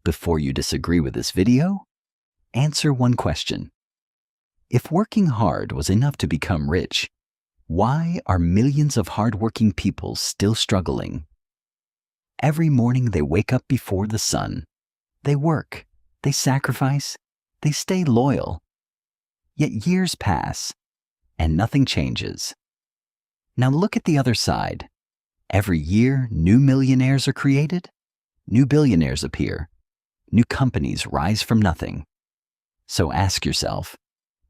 Before you disagree with this video, answer one question. If working hard was enough to become rich, why are millions of hardworking people still struggling? Every morning they wake up before the sun. They work, they sacrifice, they stay loyal. Yet years pass, and nothing changes. Now look at the other side. Every year, new millionaires are created, new billionaires appear, new companies rise from nothing. So ask yourself,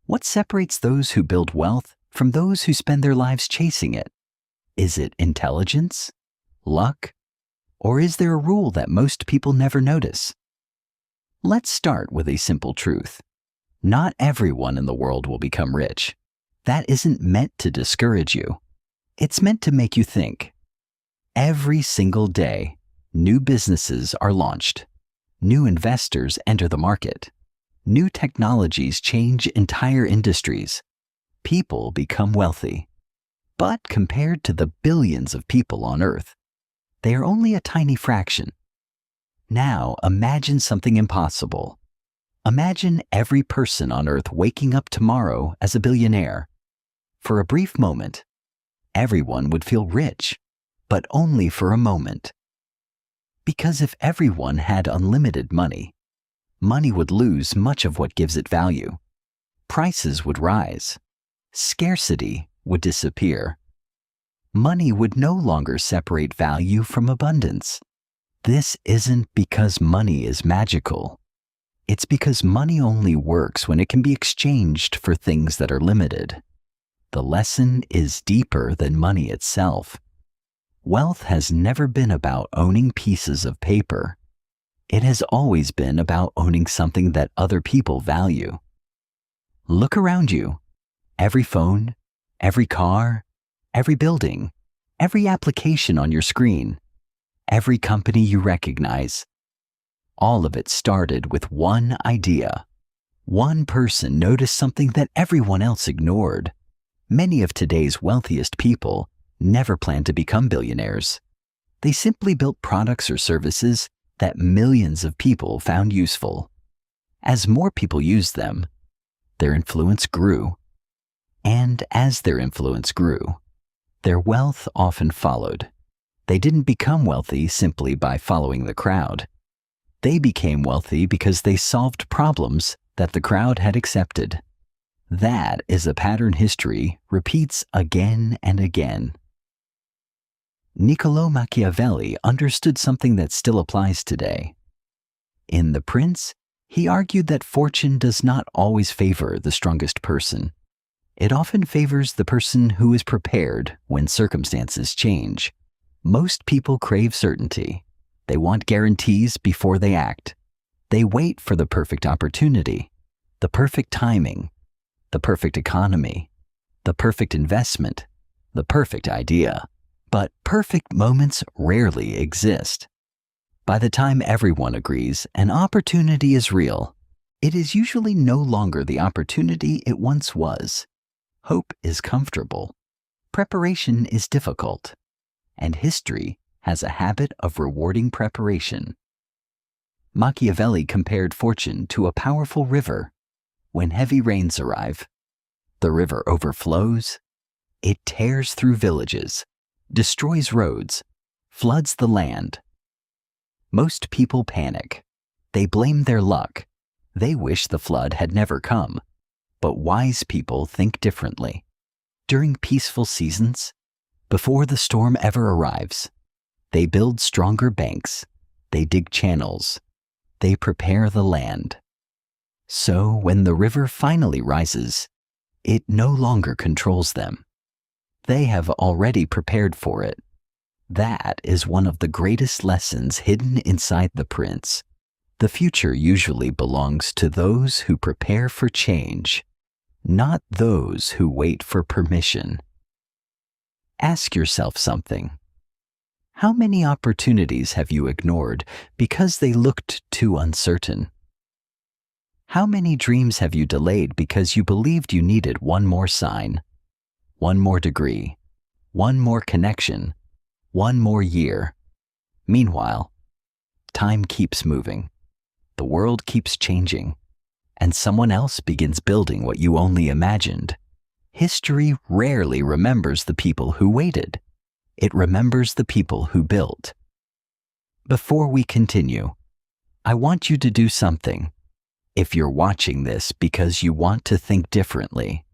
what separates those who build wealth from those who spend their lives chasing it? Is it intelligence, luck, or is there a rule that most people never notice? Let's start with a simple truth. Not everyone in the world will become rich. That isn't meant to discourage you. It's meant to make you think. Every single day, new businesses are launched. New investors enter the market. New technologies change entire industries. People become wealthy. But compared to the billions of people on Earth, they are only a tiny fraction. Now imagine something impossible. Imagine every person on Earth waking up tomorrow as a billionaire. For a brief moment, everyone would feel rich, but only for a moment. Because if everyone had unlimited money, money would lose much of what gives it value. Prices would rise. Scarcity would disappear. Money would no longer separate value from abundance. This isn't because money is magical. It's because money only works when it can be exchanged for things that are limited. The lesson is deeper than money itself. Wealth has never been about owning pieces of paper. It has always been about owning something that other people value. Look around you. Every phone, every car, every building, every application on your screen, every company you recognize. All of it started with one idea. One person noticed something that everyone else ignored. Many of today's wealthiest people never planned to become billionaires. They simply built products or services that millions of people found useful. As more people used them, their influence grew. And as their influence grew, their wealth often followed. They didn't become wealthy simply by following the crowd. They became wealthy because they solved problems that the crowd had accepted. That is a pattern history repeats again and again. Niccolò Machiavelli understood something that still applies today. In The Prince, he argued that fortune does not always favor the strongest person. It often favors the person who is prepared when circumstances change. Most people crave certainty. They want guarantees before they act. They wait for the perfect opportunity, the perfect timing, the perfect economy, the perfect investment, the perfect idea. But perfect moments rarely exist. By the time everyone agrees an opportunity is real, it is usually no longer the opportunity it once was. Hope is comfortable. Preparation is difficult. And history has a habit of rewarding preparation. Machiavelli compared fortune to a powerful river. When heavy rains arrive, the river overflows. It tears through villages, destroys roads, floods the land. Most people panic. They blame their luck. They wish the flood had never come. But wise people think differently. During peaceful seasons, before the storm ever arrives, they build stronger banks. They dig channels. They prepare the land. So when the river finally rises, it no longer controls them. They have already prepared for it. That is one of the greatest lessons hidden inside The Prince. The future usually belongs to those who prepare for change, not those who wait for permission. Ask yourself something. How many opportunities have you ignored because they looked too uncertain? How many dreams have you delayed because you believed you needed one more sign? One more degree, one more connection, one more year. Meanwhile, time keeps moving. the world keeps changing, and someone else begins building what you only imagined. History rarely remembers the people who waited. It remembers the people who built. Before we continue, I want you to do something. If you're watching this because you want to think differently,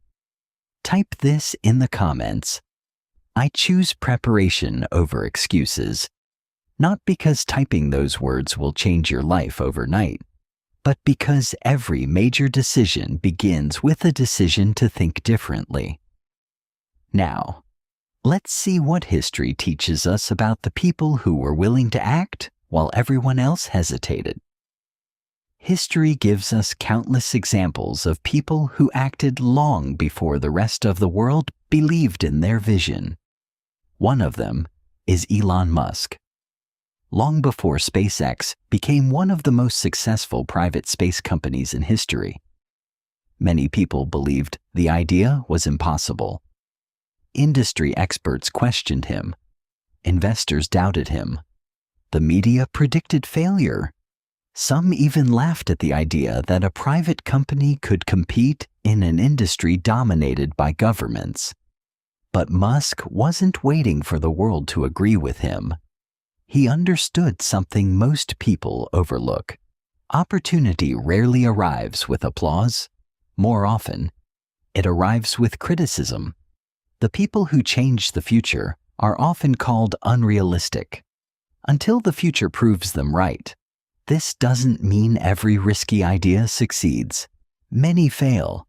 type this in the comments. I choose preparation over excuses, not because typing those words will change your life overnight, but because every major decision begins with a decision to think differently. Now, let's see what history teaches us about the people who were willing to act while everyone else hesitated. History gives us countless examples of people who acted long before the rest of the world believed in their vision. One of them is Elon Musk. Long before SpaceX became one of the most successful private space companies in history, many people believed the idea was impossible. Industry experts questioned him. Investors doubted him. The media predicted failure. Some even laughed at the idea that a private company could compete in an industry dominated by governments. But Musk wasn't waiting for the world to agree with him. He understood something most people overlook. Opportunity rarely arrives with applause. More often, it arrives with criticism. The people who change the future are often called unrealistic. Until the future proves them right. This doesn't mean every risky idea succeeds. Many fail.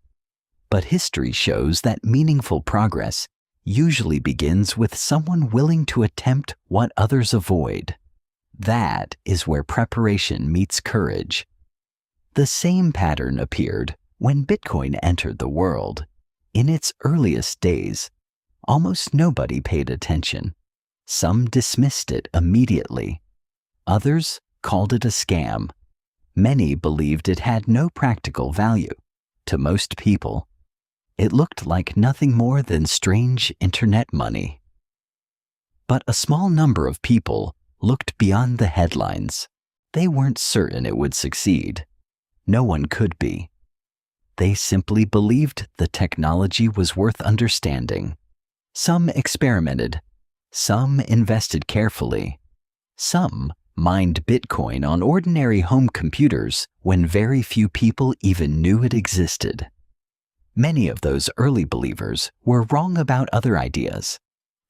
But history shows that meaningful progress usually begins with someone willing to attempt what others avoid. That is where preparation meets courage. The same pattern appeared when Bitcoin entered the world. In its earliest days, almost nobody paid attention. Some dismissed it immediately. Others called it a scam. Many believed it had no practical value. To most people, it looked like nothing more than strange internet money. But a small number of people looked beyond the headlines. They weren't certain it would succeed. No one could be. They simply believed the technology was worth understanding. Some experimented. Some invested carefully. Some mined Bitcoin on ordinary home computers when very few people even knew it existed. Many of those early believers were wrong about other ideas.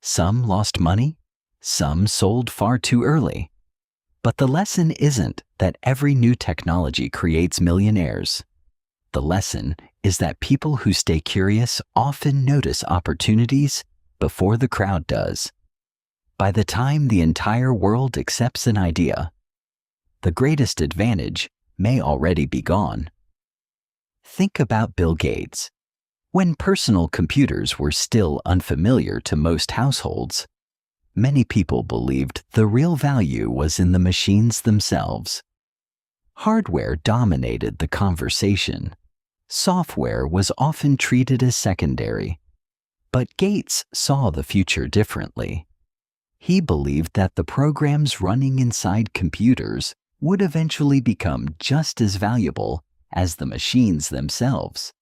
Some lost money, some sold far too early. But the lesson isn't that every new technology creates millionaires. The lesson is that people who stay curious often notice opportunities before the crowd does. By the time the entire world accepts an idea, the greatest advantage may already be gone. Think about Bill Gates. When personal computers were still unfamiliar to most households, many people believed the real value was in the machines themselves. Hardware dominated the conversation. Software was often treated as secondary. But Gates saw the future differently. He believed that the programs running inside computers would eventually become just as valuable as the machines themselves.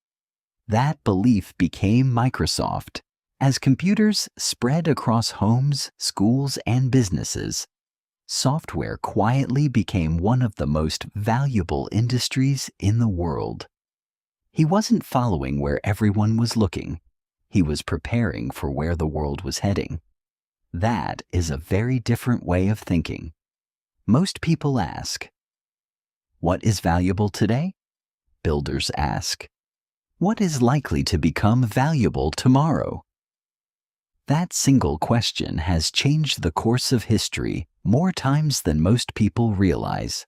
That belief became Microsoft. As computers spread across homes, schools, and businesses, software quietly became one of the most valuable industries in the world. He wasn't following where everyone was looking. He was preparing for where the world was heading. That is a very different way of thinking. Most people ask, what is valuable today? Builders ask, what is likely to become valuable tomorrow? That single question has changed the course of history more times than most people realize.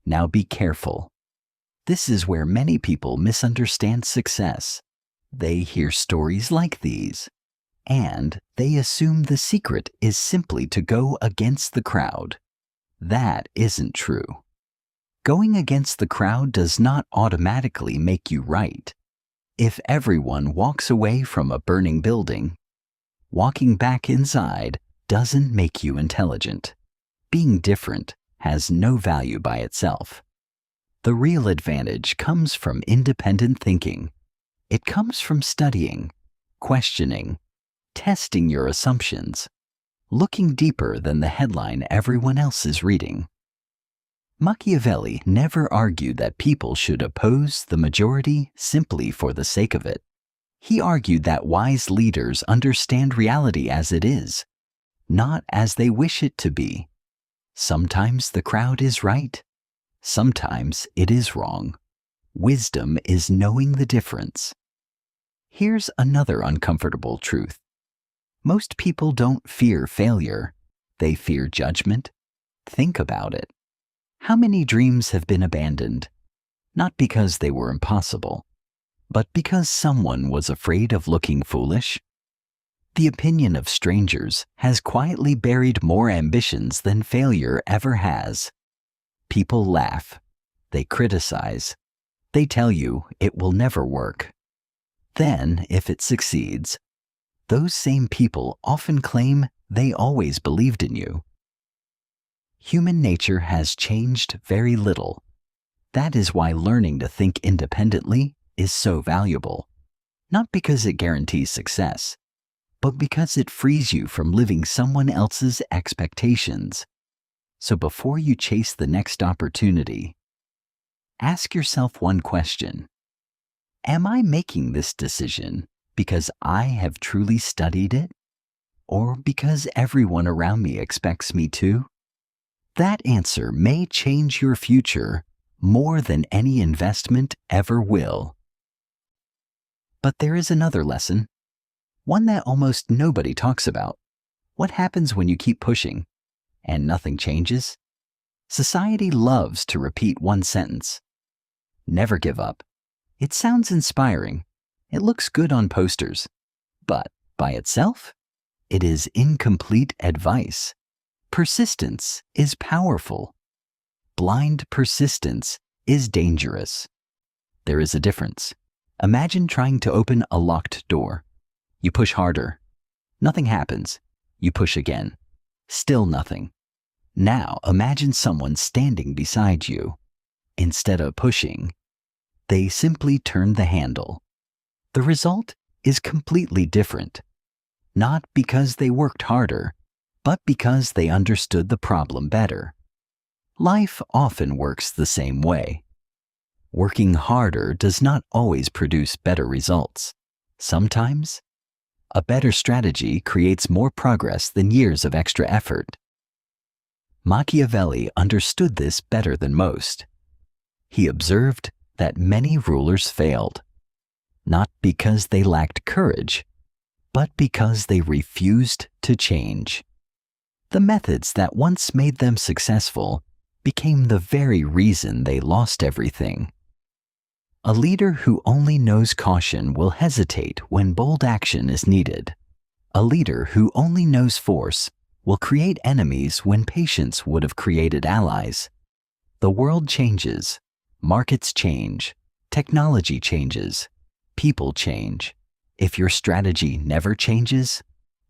Now be careful. This is where many people misunderstand success. They hear stories like these, and they assume the secret is simply to go against the crowd. That isn't true. Going against the crowd does not automatically make you right. If everyone walks away from a burning building, walking back inside doesn't make you intelligent. Being different has no value by itself. The real advantage comes from independent thinking. It comes from studying, questioning, testing your assumptions, looking deeper than the headline everyone else is reading. Machiavelli never argued that people should oppose the majority simply for the sake of it. He argued that wise leaders understand reality as it is, not as they wish it to be. Sometimes the crowd is right. Sometimes it is wrong. Wisdom is knowing the difference. Here's another uncomfortable truth. Most people don't fear failure. They fear judgment. Think about it. How many dreams have been abandoned? Not because they were impossible, but because someone was afraid of looking foolish. The opinion of strangers has quietly buried more ambitions than failure ever has. People laugh. They criticize. They tell you it will never work. Then, if it succeeds, those same people often claim they always believed in you. Human nature has changed very little. That is why learning to think independently is so valuable. Not because it guarantees success, but because it frees you from living someone else's expectations. So before you chase the next opportunity, ask yourself one question. Am I making this decision because I have truly studied it, or because everyone around me expects me to? That answer may change your future more than any investment ever will. But there is another lesson, one that almost nobody talks about. What happens when you keep pushing and nothing changes? Society loves to repeat one sentence. Never give up. It sounds inspiring. It looks good on posters. But by itself, it is incomplete advice. Persistence is powerful. Blind persistence is dangerous. There is a difference. Imagine trying to open a locked door. You push harder. Nothing happens. You push again. Still nothing. Now imagine someone standing beside you. Instead of pushing, they simply turn the handle. The result is completely different. Not because they worked harder, but because they understood the problem better. Life often works the same way. Working harder does not always produce better results. Sometimes, a better strategy creates more progress than years of extra effort. Machiavelli understood this better than most. He observed that many rulers failed, not because they lacked courage, but because they refused to change. The methods that once made them successful became the very reason they lost everything. A leader who only knows caution will hesitate when bold action is needed. A leader who only knows force will create enemies when patience would have created allies. The world changes, markets change, technology changes, people change. If your strategy never changes,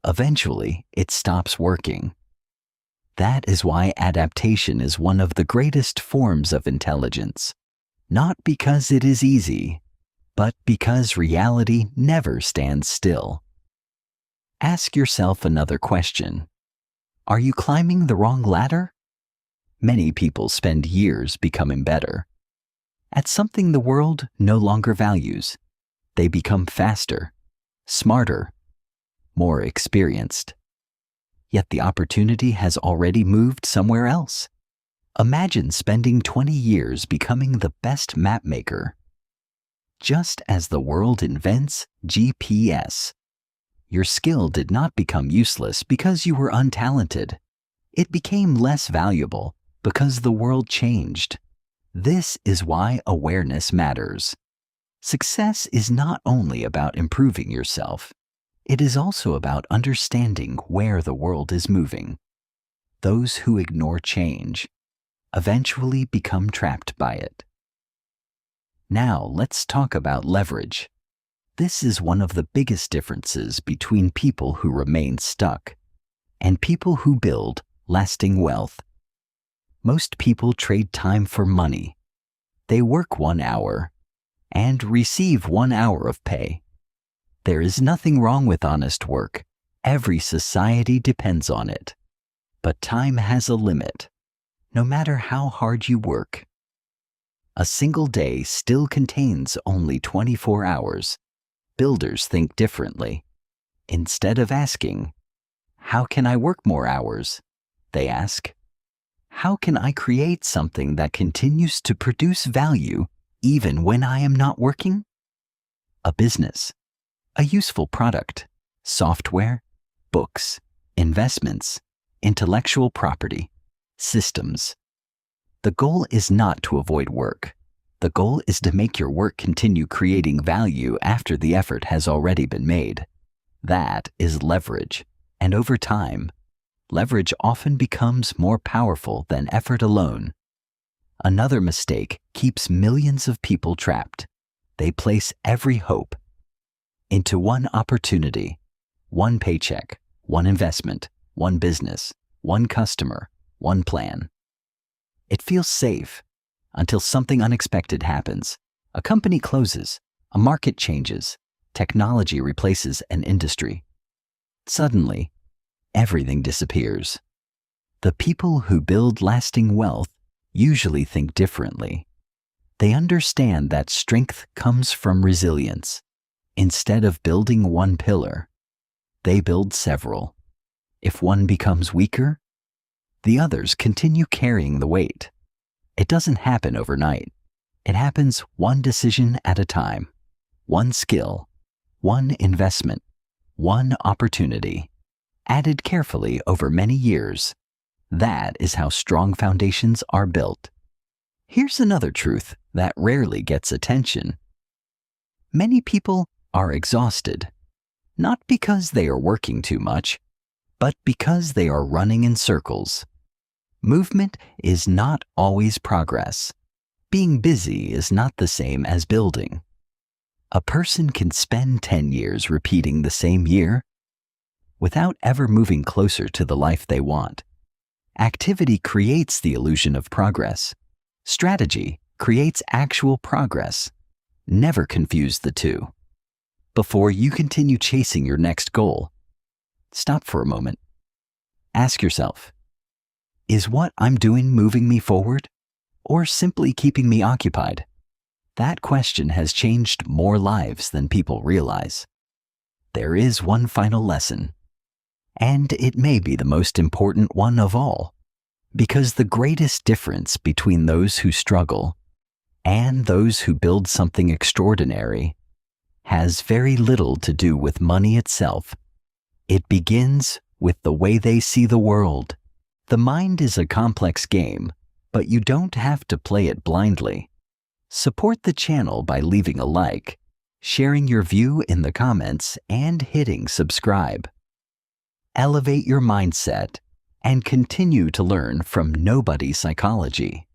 eventually it stops working. That is why adaptation is one of the greatest forms of intelligence. Not because it is easy, but because reality never stands still. Ask yourself another question. Are you climbing the wrong ladder? Many people spend years becoming better at something the world no longer values. They become faster, smarter, more experienced. Yet the opportunity has already moved somewhere else. Imagine spending 20 years becoming the best map maker. Just as the world invents GPS, your skill did not become useless because you were untalented. It became less valuable because the world changed. This is why awareness matters. Success is not only about improving yourself, it is also about understanding where the world is moving. Those who ignore change eventually become trapped by it. Now let's talk about leverage. This is one of the biggest differences between people who remain stuck and people who build lasting wealth. Most people trade time for money. They work 1 hour and receive 1 hour of pay. There is nothing wrong with honest work. Every society depends on it. But time has a limit, no matter how hard you work. A single day still contains only 24 hours. Builders think differently. Instead of asking, "How can I work more hours?" they ask, "How can I create something that continues to produce value even when I am not working?" A business, a useful product, software, books, investments, intellectual property, systems. The goal is not to avoid work. The goal is to make your work continue creating value after the effort has already been made. That is leverage, and over time, leverage often becomes more powerful than effort alone. Another mistake keeps millions of people trapped. They place every hope into one opportunity, one paycheck, one investment, one business, one customer, one plan. It feels safe until something unexpected happens. A company closes, a market changes, technology replaces an industry. Suddenly, everything disappears. The people who build lasting wealth usually think differently. They understand that strength comes from resilience. Instead of building one pillar, they build several. If one becomes weaker, the others continue carrying the weight. It doesn't happen overnight. It happens one decision at a time, one skill, one investment, one opportunity, added carefully over many years. That is how strong foundations are built. Here's another truth that rarely gets attention. Many people are exhausted, not because they are working too much, but because they are running in circles. Movement is not always progress. Being busy is not the same as building. A person can spend 10 years repeating the same year without ever moving closer to the life they want. Activity creates the illusion of progress. Strategy creates actual progress. Never confuse the two. Before you continue chasing your next goal, stop for a moment. Ask yourself, is what I'm doing moving me forward, or simply keeping me occupied? That question has changed more lives than people realize. There is one final lesson, and it may be the most important one of all, because the greatest difference between those who struggle and those who build something extraordinary has very little to do with money itself. It begins with the way they see the world. The mind is a complex game, but you don't have to play it blindly. Support the channel by leaving a like, sharing your view in the comments, and hitting subscribe. Elevate your mindset and continue to learn from Nobody Psychology.